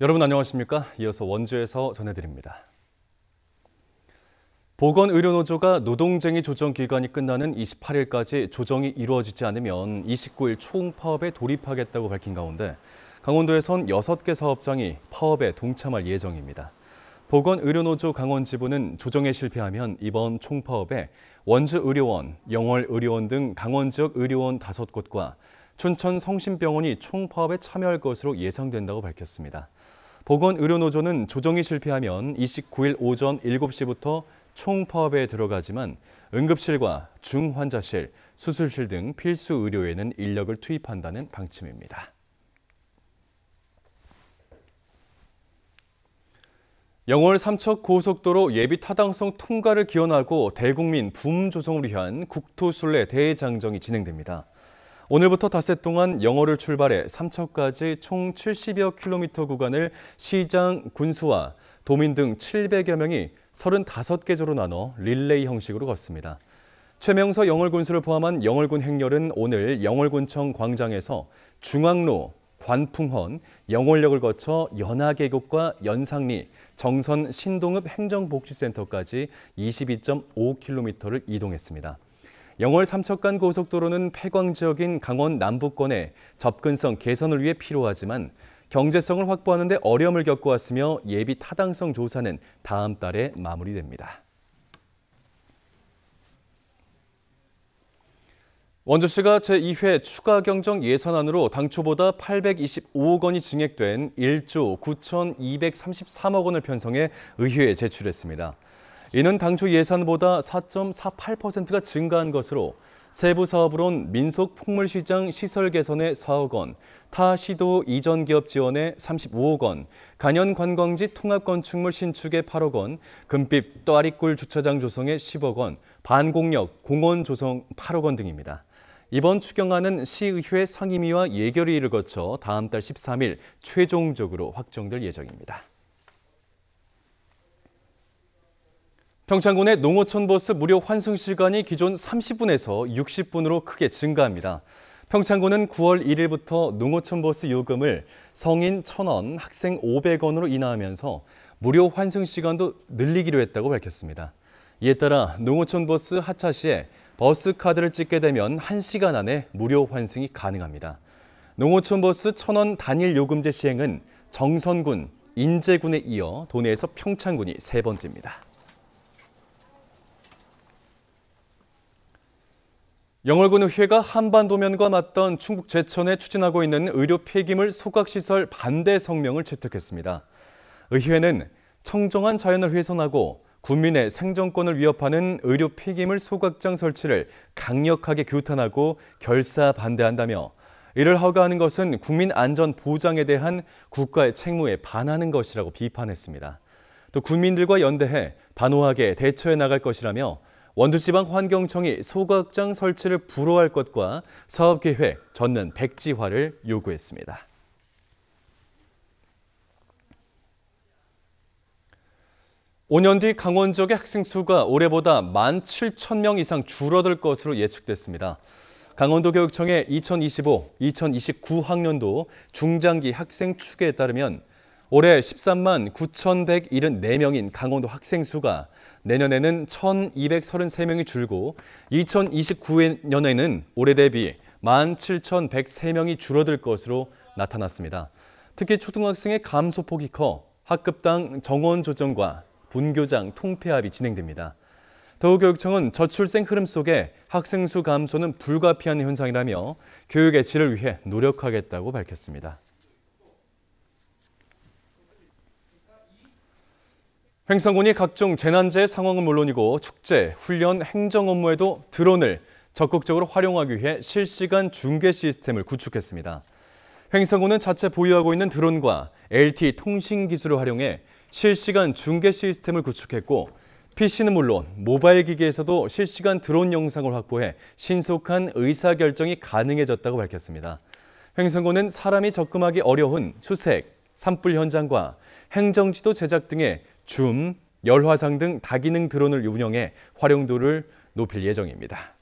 여러분 안녕하십니까? 이어서 원주에서 전해드립니다. 보건의료노조가 노동쟁의 조정 기간이 끝나는 28일까지 조정이 이루어지지 않으면 29일 총파업에 돌입하겠다고 밝힌 가운데 강원도에선 6개 사업장이 파업에 동참할 예정입니다. 보건의료노조 강원지부는 조정에 실패하면 이번 총파업에 원주의료원, 영월의료원 등 강원 지역 의료원 5곳과 춘천 성심병원이 총파업에 참여할 것으로 예상된다고 밝혔습니다. 보건의료노조는 조정이 실패하면 29일 오전 7시부터 총파업에 들어가지만 응급실과 중환자실, 수술실 등 필수 의료에는 인력을 투입한다는 방침입니다. 영월 삼척 고속도로 예비 타당성 통과를 기원하고 대국민 붐 조성을 위한 국토순례 대장정이 진행됩니다. 오늘부터 닷새 동안 영월을 출발해 삼척까지 총 70여 킬로미터 구간을 시장, 군수와 도민 등 700여 명이 35개조로 나눠 릴레이 형식으로 걷습니다. 최명서 영월군수를 포함한 영월군 행렬은 오늘 영월군청 광장에서 중앙로, 관풍헌, 영월역을 거쳐 연하계곡과 연상리, 정선 신동읍 행정복지센터까지 22.5km를 이동했습니다. 영월 삼척간 고속도로는 폐광 지역인 강원 남부권의 접근성 개선을 위해 필요하지만 경제성을 확보하는 데 어려움을 겪고 왔으며 예비 타당성 조사는 다음 달에 마무리됩니다. 원주시가 제2회 추가 경정 예산안으로 당초보다 825억 원이 증액된 1조 9,233억 원을 편성해 의회에 제출했습니다. 이는 당초 예산보다 4.48%가 증가한 것으로 세부 사업으론 민속 풍물시장 시설 개선에 4억 원, 타 시도 이전 기업 지원에 35억 원, 간현 관광지 통합 건축물 신축에 8억 원, 금빛 또아리꿀 주차장 조성에 10억 원, 반공역 공원 조성 8억 원 등입니다. 이번 추경안은 시의회 상임위와 예결위를 거쳐 다음 달 13일 최종적으로 확정될 예정입니다. 평창군의 농어촌 버스 무료 환승 시간이 기존 30분에서 60분으로 크게 증가합니다. 평창군은 9월 1일부터 농어촌 버스 요금을 성인 1,000원, 학생 500원으로 인하하면서 무료 환승 시간도 늘리기로 했다고 밝혔습니다. 이에 따라 농어촌 버스 하차 시에 버스 카드를 찍게 되면 1시간 안에 무료 환승이 가능합니다. 농어촌 버스 1,000원 단일 요금제 시행은 정선군, 인제군에 이어 도내에서 평창군이 세 번째입니다. 영월군의회가 한반도면과 맞던 충북 제천에 추진하고 있는 의료 폐기물 소각시설 반대 성명을 채택했습니다. 의회는 청정한 자연을 훼손하고 국민의 생존권을 위협하는 의료 폐기물 소각장 설치를 강력하게 규탄하고 결사 반대한다며 이를 허가하는 것은 국민 안전 보장에 대한 국가의 책무에 반하는 것이라고 비판했습니다. 또 국민들과 연대해 단호하게 대처해 나갈 것이라며 원주지방환경청이 소각장 설치를 불허할 것과 사업계획 전면 백지화를 요구했습니다. (5년) 뒤 강원 지역의 학생 수가 올해보다 17,000명 이상 줄어들 것으로 예측됐습니다. 강원도 교육청의 2025-2029 학년도 중장기 학생 추계에 따르면 올해 13만 9,174명인 강원도 학생 수가 내년에는 1,233명이 줄고 2029년에는 올해 대비 17,103명이 줄어들 것으로 나타났습니다. 특히 초등학생의 감소폭이 커 학급당 정원 조정과 분교장 통폐합이 진행됩니다. 도교육청은 저출생 흐름 속에 학생 수 감소는 불가피한 현상이라며 교육의 질을 위해 노력하겠다고 밝혔습니다. 횡성군이 각종 재난재해 상황은 물론이고 축제, 훈련, 행정 업무에도 드론을 적극적으로 활용하기 위해 실시간 중계 시스템을 구축했습니다. 횡성군은 자체 보유하고 있는 드론과 LTE 통신 기술을 활용해 실시간 중계 시스템을 구축했고 PC는 물론 모바일 기기에서도 실시간 드론 영상을 확보해 신속한 의사결정이 가능해졌다고 밝혔습니다. 횡성군은 사람이 접근하기 어려운 수색, 산불 현장과 행정지도 제작 등의 줌, 열화상 등 다기능 드론을 운영해 활용도를 높일 예정입니다.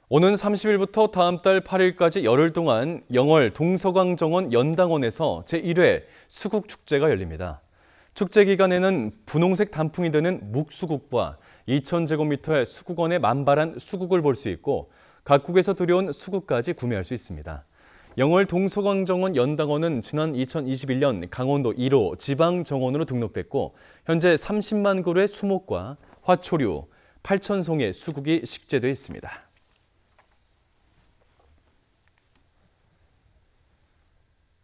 오는 30일부터 다음 달 8일까지 열흘 동안 영월 동서광정원 연당원에서 제1회 수국축제가 열립니다. 축제 기간에는 분홍색 단풍이 드는 묵수국과 2,000제곱미터의 수국원의 만발한 수국을 볼 수 있고 각국에서 들여온 수국까지 구매할 수 있습니다. 영월 동서광정원 연당원은 지난 2021년 강원도 1호 지방정원으로 등록됐고 현재 30만 그루의 수목과 화초류, 8,000송의 수국이 식재돼 있습니다.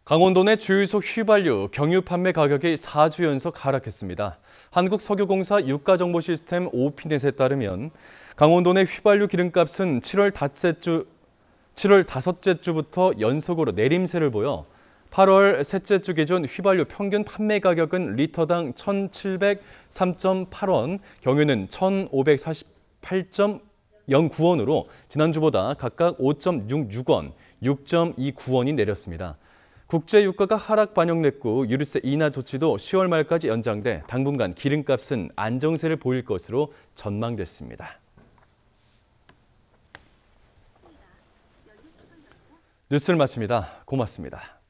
강원도 내 주유소 휘발유 경유 판매 가격이 4주 연속 하락했습니다. 한국석유공사 유가정보시스템 오피넷에 따르면 강원도 내 휘발유 기름값은 7월 다섯째 주부터 연속으로 내림세를 보여 8월 셋째 주 기준 휘발유 평균 판매 가격은 리터당 1,703.8원, 경유는 1,548.09원으로 지난주보다 각각 5.66원, 6.29원이 내렸습니다. 국제유가가 하락 반영됐고 유류세 인하 조치도 10월 말까지 연장돼 당분간 기름값은 안정세를 보일 것으로 전망됐습니다. 뉴스를 마칩니다. 고맙습니다.